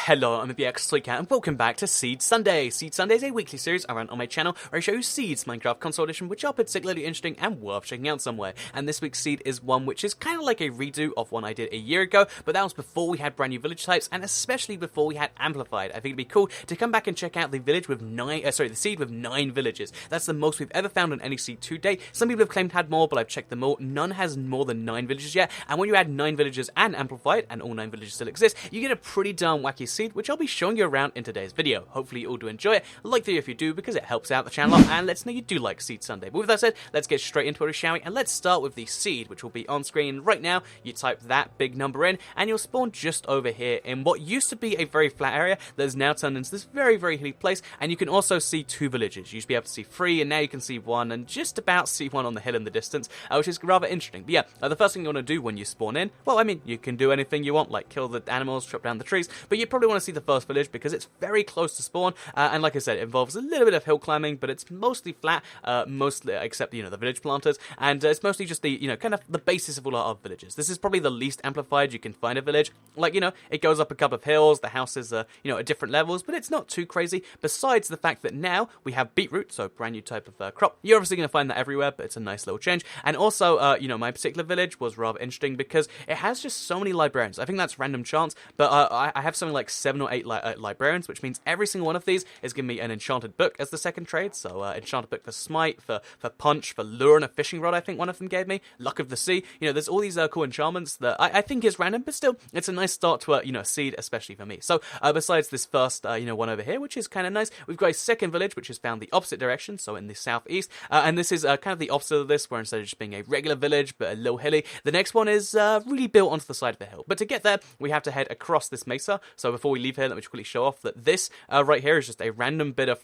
Hello, I'm the Cat, and welcome back to Seed Sunday. Seed Sunday is a weekly series I run on my channel where I show you seeds, Minecraft console edition, which are particularly interesting and worth checking out somewhere. And this week's seed is one which is kind of like a redo of one I did a year ago, but that was before we had brand new village types, and especially before we had amplified. I think it'd be cool to come back and check out the village with the seed with 9 villages. That's the most we've ever found on any seed to date. Some people have claimed had more, but I've checked them all. None has more than 9 villages yet. And when you add 9 villages and amplified, and all 9 villages still exist, you get a pretty darn wacky seed, which I'll be showing you around in today's video. Hopefully you all do enjoy it. Like the video if you do, because it helps out the channel and lets know you do like Seed Sunday. But with that said, let's get straight into it, shall we? And let's start with the seed, which will be on screen right now. You type that big number in, and you'll spawn just over here in what used to be a very flat area that has now turned into this very, very hilly place. And you can also see 2 villages. You used to be able to see 3, and now you can see 1, and just about see 1 on the hill in the distance, which is rather interesting. But yeah, the first thing you want to do when you spawn in, well, I mean, you can do anything you want, like kill the animals, chop down the trees, but you probably want to see the first village because it's very close to spawn, and like I said, it involves a little bit of hill climbing, but it's mostly flat, mostly except the village planters, and it's mostly just the kind of the basis of all our villages. This is probably the least amplified you can find a village. Like, it goes up a couple of hills, the houses are at different levels, but it's not too crazy. Besides the fact that now we have beetroot, so brand new type of crop. You're obviously going to find that everywhere, but it's a nice little change. And also, my particular village was rather interesting because it has just so many librarians. I think that's random chance, but I have something like 7 or 8 librarians, which means every single one of these is giving me an enchanted book as the second trade. So enchanted book for smite, for punch, for lure, and a fishing rod. I think one of them gave me luck of the sea. There's all these cool enchantments that I think is random, but still, it's a nice start to a seed, especially for me. So besides this first one over here, which is kind of nice, we've got a second village which is found the opposite direction, so in the southeast, and this is kind of the opposite of this, where instead of just being a regular village but a little hilly, the next one is really built onto the side of the hill. But to get there, we have to head across this mesa. So before we leave here, let me just quickly show off that this right here is just a random bit of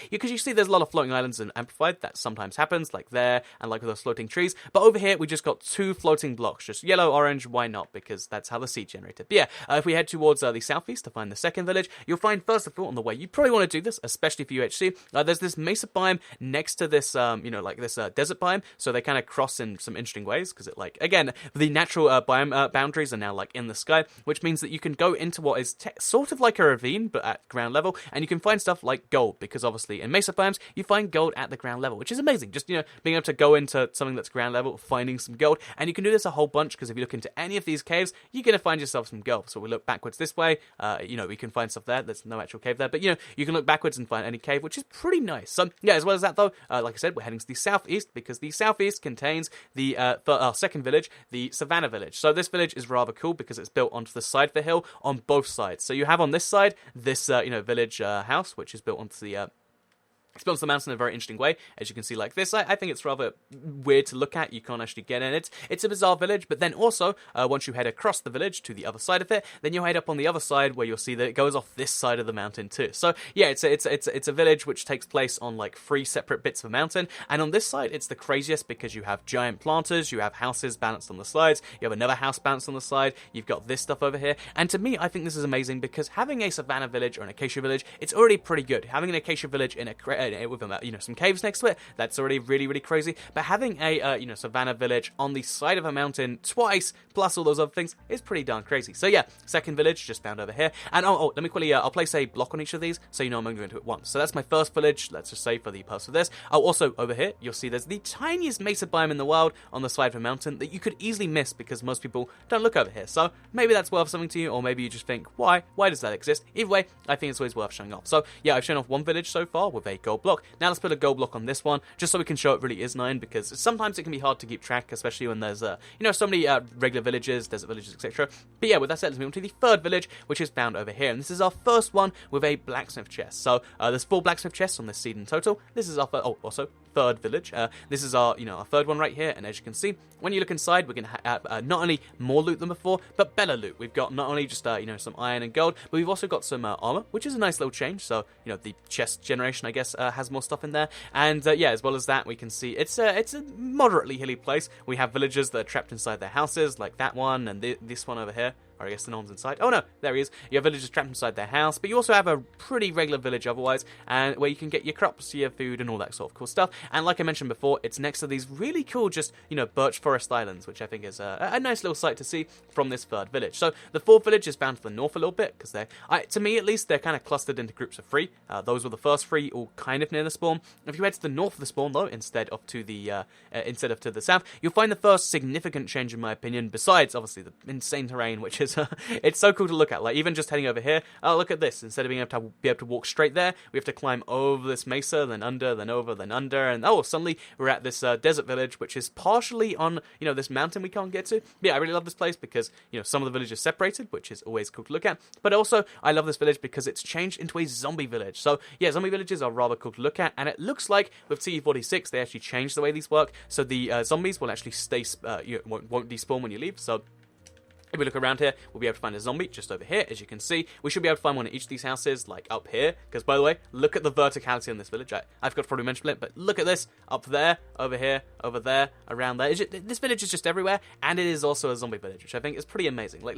because you see there's a lot of floating islands in Amplified. That sometimes happens, like there, and like with those floating trees. But over here, we just got 2 floating blocks, just yellow, orange. Why not? Because that's how the seed generated. But yeah, if we head towards the southeast to find the second village, you'll find first of all on the way, you probably want to do this, especially for UHC. There's this mesa biome next to this, this desert biome. So they kind of cross in some interesting ways because again, the natural biome boundaries are now in the sky, which means that you can go into what is sort of like a ravine, but at ground level, and you can find stuff like gold, because obviously in mesa biomes, you find gold at the ground level, which is amazing. Just, being able to go into something that's ground level, finding some gold, and you can do this a whole bunch, because if you look into any of these caves, you're going to find yourself some gold. So we look backwards this way, we can find stuff there. There's no actual cave there, but, you can look backwards and find any cave, which is pretty nice. So, yeah, as well as that, though, like I said, we're heading to the southeast, because the southeast contains the second village, the Savanna Village. So this village is rather cool, because it's built onto the side of the hill on both sides. So you have on this side, this, village house, which is built onto the it's built on the mountain in a very interesting way, as you can see like this. I think it's rather weird to look at. You can't actually get in it. It's a bizarre village, but then also, once you head across the village to the other side of it, then you'll head up on the other side where you'll see that it goes off this side of the mountain too. So yeah, it's a village which takes place on 3 separate bits of a mountain, and on this side, it's the craziest because you have giant planters, you have houses balanced on the sides, you have another house balanced on the side, you've got this stuff over here, and to me, I think this is amazing because having a Savanna Village or an Acacia Village, it's already pretty good. Having an Acacia Village in with some caves next to it, that's already really, really crazy. But having a Savanna Village on the side of a mountain twice, plus all those other things, is pretty darn crazy. So yeah, second village just found over here. And let me quickly, I'll place a block on each of these so I'm only going to do it once. So that's my first village, let's just say for the purpose of this. Also over here, you'll see there's the tiniest mesa biome in the world on the side of a mountain that you could easily miss because most people don't look over here. So maybe that's worth something to you, or maybe you just think, why does that exist? Either way, I think it's always worth showing off. So yeah, I've shown off one village so far with a gold block. Now let's put a gold block on this one, just so we can show it really is 9, because sometimes it can be hard to keep track, especially when there's so many regular villages, desert villages, etc. But yeah, with that said, let's move on to the third village, which is found over here, and this is our first one with a blacksmith chest. So there's 4 blacksmith chests on this seed in total. This is our also third village. This is our our third one right here, and as you can see, when you look inside, we're going to have not only more loot than before, but better loot. We've got not only just some iron and gold, but we've also got some armor, which is a nice little change. So the chest generation, I guess, has more stuff in there, and yeah, as well as that, we can see it's a moderately hilly place. We have villagers that are trapped inside their houses, like that one and this one over here. Or I guess the norm's inside. Oh no, there he is. You have villagers trapped inside their house, but you also have a pretty regular village otherwise, and where you can get your crops, your food, and all that sort of cool stuff. And like I mentioned before, it's next to these really cool, just, birch forest islands, which I think is a nice little sight to see from this third village. So the fourth village is bound to the north a little bit, because to me at least, they're kind of clustered into groups of 3. Those were the first 3, all kind of near the spawn. If you head to the north of the spawn, though, instead of to the south, you'll find the first significant change, in my opinion, besides, obviously, the insane terrain, which is, it's so cool to look at. Like, even just heading over here, look at this. Instead of being able to walk straight there, we have to climb over this mesa, then under, then over, then under, and suddenly we're at this desert village, which is partially on, this mountain we can't get to. But yeah, I really love this place because, some of the villages separated, which is always cool to look at. But also, I love this village because it's changed into a zombie village. So, yeah, zombie villages are rather cool to look at, and it looks like with TE46, they actually changed the way these work, so the zombies will actually stay, won't despawn when you leave, so if we look around here, we'll be able to find a zombie just over here. As you can see, we should be able to find one in each of these houses, like up here. Because, by the way, look at the verticality in this village. I've got to probably mention it, but look at this. Up there, over here, over there, around there. This village is just everywhere, and it is also a zombie village, which I think is pretty amazing. Like,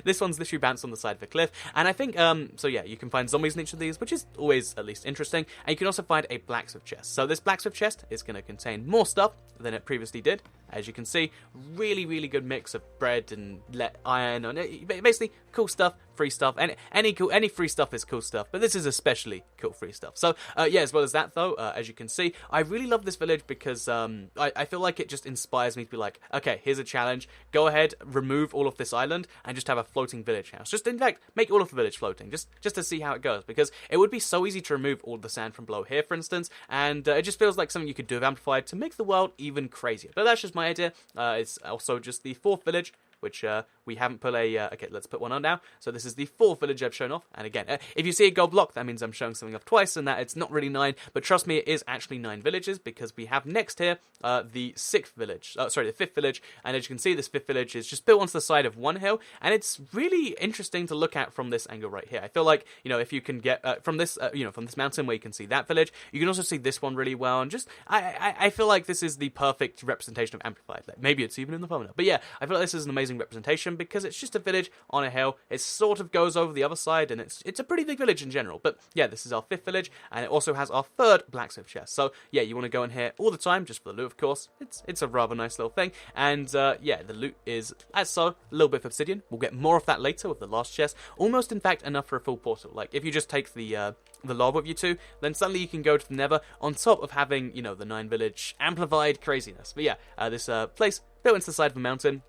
this one's literally bounced on the side of a cliff. And I think, so yeah, you can find zombies in each of these, which is always at least interesting. And you can also find a blacksmith chest. So this blacksmith chest is going to contain more stuff than it previously did. As you can see, really, really good mix of bread and iron, and basically cool stuff, free stuff, and any free stuff is cool stuff, but this is especially cool free stuff. So yeah, as well as that though, as you can see, I really love this village because I feel like it just inspires me to be like, okay, here's a challenge, go ahead, remove all of this island, and just have a floating village house. Just, in fact, make all of the village floating, just to see how it goes, because it would be so easy to remove all the sand from below here, for instance, and it just feels like something you could do with Amplified to make the world even crazier. But that's just my idea. It's also just the 4th village, which we haven't put okay, let's put one on now. So this is the 4th village I've shown off, and again, if you see a gold block, that means I'm showing something off twice, and that it's not really 9, but trust me, it is actually 9 villages, because we have next here the 6th village, the 5th village, and as you can see, this 5th village is just built onto the side of one hill, and it's really interesting to look at from this angle right here. I feel like, if you can get from this, from this mountain where you can see that village, you can also see this one really well, and just, I feel like this is the perfect representation of Amplified. Like, maybe it's even in the thumbnail, but yeah, I feel like this is an amazing representation, because it's just a village on a hill. It sort of goes over the other side, and it's a pretty big village in general. But yeah, this is our 5th village, and it also has our 3rd blacksmith chest. So yeah, you want to go in here all the time, just for the loot, of course. It's a rather nice little thing, and yeah, the loot is, as so, a little bit of obsidian. We'll get more of that later with the last chest. Almost, in fact, enough for a full portal. Like, if you just take the lava with you too, then suddenly you can go to the Nether, on top of having, the 9 village Amplified craziness. But yeah, this place built into the side of a mountain.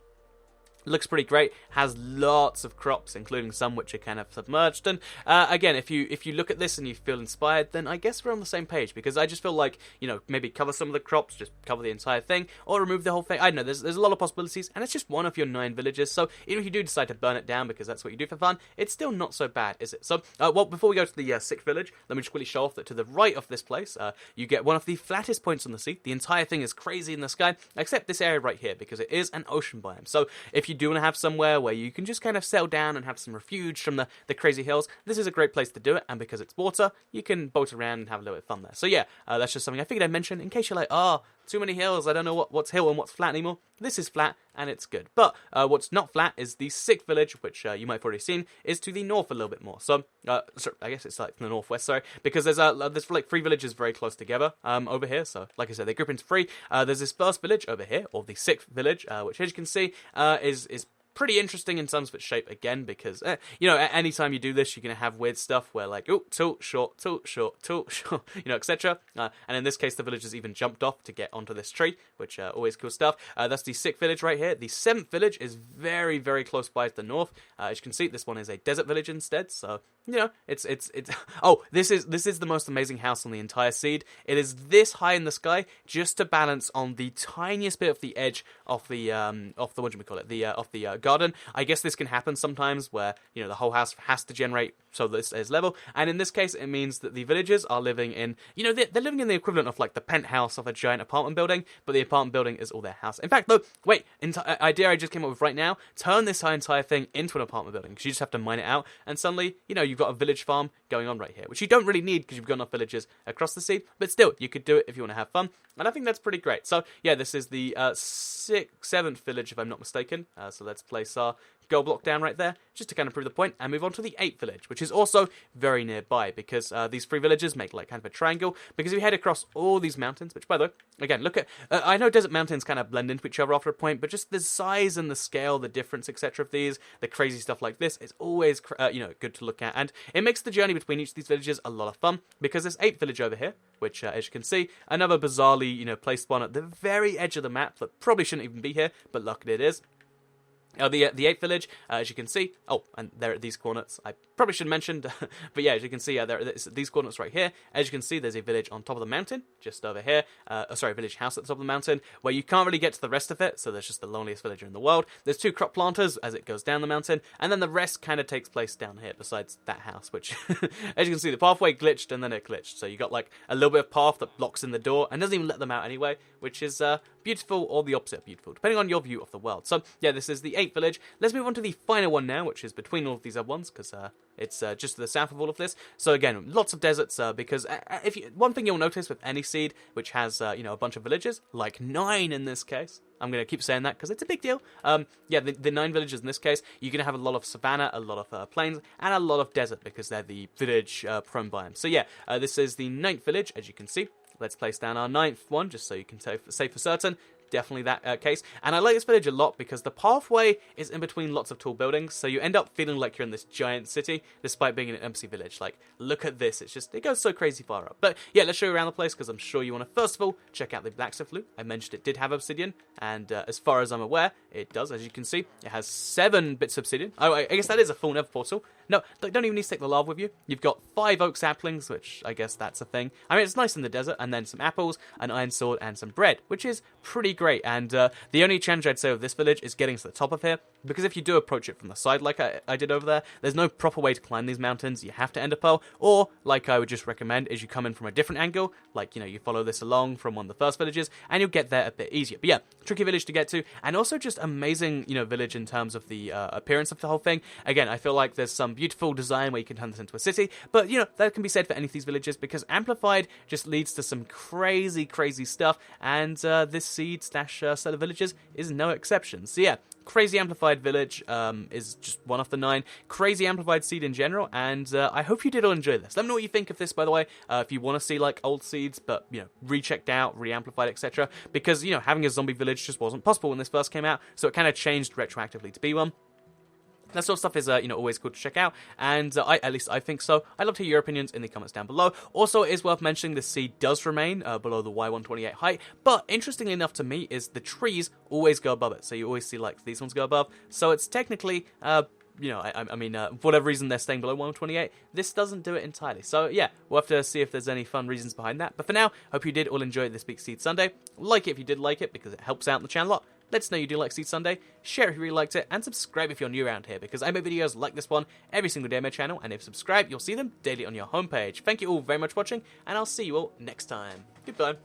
Looks pretty great, has lots of crops, including some which are kind of submerged, and again, if you look at this and you feel inspired, then I guess we're on the same page, because I just feel like, maybe cover some of the crops, just cover the entire thing, or remove the whole thing. I don't know, there's a lot of possibilities, and it's just one of your 9 villages, so even if you do decide to burn it down, because that's what you do for fun, it's still not so bad, is it? So, well, before we go to the 6th village, let me just quickly show off that to the right of this place, you get one of the flattest points on the sea. The entire thing is crazy in the sky, except this area right here, because it is an ocean biome. So, if you do want to have somewhere where you can just kind of settle down and have some refuge from the crazy hills, this is a great place to do it, and because it's water, you can boat around and have a little bit of fun there. So yeah, that's just something I figured I'd mention in case you're like, too many hills, I don't know what's hill and what's flat anymore. This is flat, and it's good. But what's not flat is the 6th village, which you might have already seen, is to the north a little bit more. So, sorry, I guess it's like the northwest, sorry, because there's like 3 villages very close together over here. So, like I said, they group into 3. There's this first village over here, or the 6th village, which, as you can see, is pretty interesting in terms of its shape again, because anytime you do this, you're gonna have weird stuff where, like, tilt short, etc. And in this case, the villagers even jumped off to get onto this tree, which always cool stuff. That's the 6th village right here. The 7th village is very, very close by to the north. As you can see, this one is a desert village instead. So it's oh, this is the most amazing house on the entire seed. It is this high in the sky, just to balance on the tiniest bit of the edge of the what do we call it, the garden. I guess this can happen sometimes where the whole house has to generate so this is level, and in this case it means that the villagers are living in they're living in the equivalent of like the penthouse of a giant apartment building, but the apartment building is all their house. In fact, though, wait, idea I just came up with right now: turn this entire thing into an apartment building, because you just have to mine it out, and suddenly you've got a village farm going on right here, which you don't really need because you've got enough villagers across the sea, but still, you could do it if you want to have fun, and I think that's pretty great. So yeah, this is the 7th village, if I'm not mistaken. So let's place our gold block down right there, just to kind of prove the point, and move on to the 8th village, which is also very nearby, because these 3 villages make like kind of a triangle, because if you head across all these mountains, which by the way, again, look at, I know desert mountains kind of blend into each other after a point, but just the size and the scale, the difference, etc. of these, the crazy stuff like this, is always, good to look at, and it makes the journey between each of these villages a lot of fun, because this 8th village over here, which, as you can see, another bizarrely, placed one at the very edge of the map that probably shouldn't even be here, but luckily it is. The 8th village, as you can see, and there at these coordinates, I probably should have mentioned, but yeah, as you can see, there are these coordinates right here. As you can see, there's a village on top of the mountain, just over here, village house at the top of the mountain, where you can't really get to the rest of it, so there's just the loneliest villager in the world. There's 2 crop planters as it goes down the mountain, and then the rest kind of takes place down here, besides that house, which, as you can see, the pathway glitched, and then it glitched, so you got like a little bit of path that blocks in the door, and doesn't even let them out anyway, which is, beautiful, or the opposite of beautiful, depending on your view of the world. So, yeah, this is the 8th village. Let's move on to the final one now, which is between all of these other ones, because it's just to the south of all of this. So again, lots of deserts, because one thing you'll notice with any seed which has, a bunch of villages, like 9 in this case, I'm going to keep saying that because it's a big deal. The 9 villages in this case, you're going to have a lot of savanna, a lot of plains, and a lot of desert, because they're the village prone biome. So yeah, this is the 9th village, as you can see. Let's place down our 9th one, just so you can say for certain. Definitely that case. And I like this village a lot because the pathway is in between lots of tall buildings, so you end up feeling like you're in this giant city, despite being in an empty village. Like, look at this. It goes so crazy far up. But yeah, let's show you around the place, because I'm sure you want to, first of all, check out the blacksmith loot. I mentioned it did have obsidian, and as far as I'm aware, it does, as you can see. It has 7 bits of obsidian. Oh, I guess that is a full nether portal. No, don't even need to take the lava with you. You've got 5 oak saplings, which I guess that's a thing. I mean, it's nice in the desert, and then some apples, an iron sword, and some bread, which is pretty great. And the only challenge I'd say of this village is getting to the top of here, because if you do approach it from the side like I did over there, there's no proper way to climb these mountains. You have to ender pearl, or like I would just recommend is you come in from a different angle, like, you follow this along from one of the first villages, and you'll get there a bit easier. But yeah, tricky village to get to, and also just amazing, village in terms of the appearance of the whole thing. Again, I feel like there's some beautiful design where you can turn this into a city, but that can be said for any of these villages, because amplified just leads to some crazy stuff, and this seed slash set of villages is no exception. So yeah, crazy amplified village is just one of the 9. Crazy amplified seed in general, and I hope you did all enjoy this. Let me know what you think of this, by the way, if you want to see like old seeds, but rechecked out, re-amplified, etc. Because having a zombie village just wasn't possible when this first came out, so it kind of changed retroactively to be one. That sort of stuff is, always cool to check out, and at least I think so. I'd love to hear your opinions in the comments down below. Also, it is worth mentioning the seed does remain below the Y128 height, but interestingly enough to me is the trees always go above it, so you always see, like, these ones go above, so it's technically, for whatever reason they're staying below 128, this doesn't do it entirely. So yeah, we'll have to see if there's any fun reasons behind that. But for now, hope you did all enjoy this week's Seed Sunday. Like it if you did like it, because it helps out the channel a lot. Let us know you do like Seed Sunday, share if you really liked it, and subscribe if you're new around here, because I make videos like this one every single day on my channel, and if you subscribe, you'll see them daily on your homepage. Thank you all very much for watching, and I'll see you all next time. Goodbye.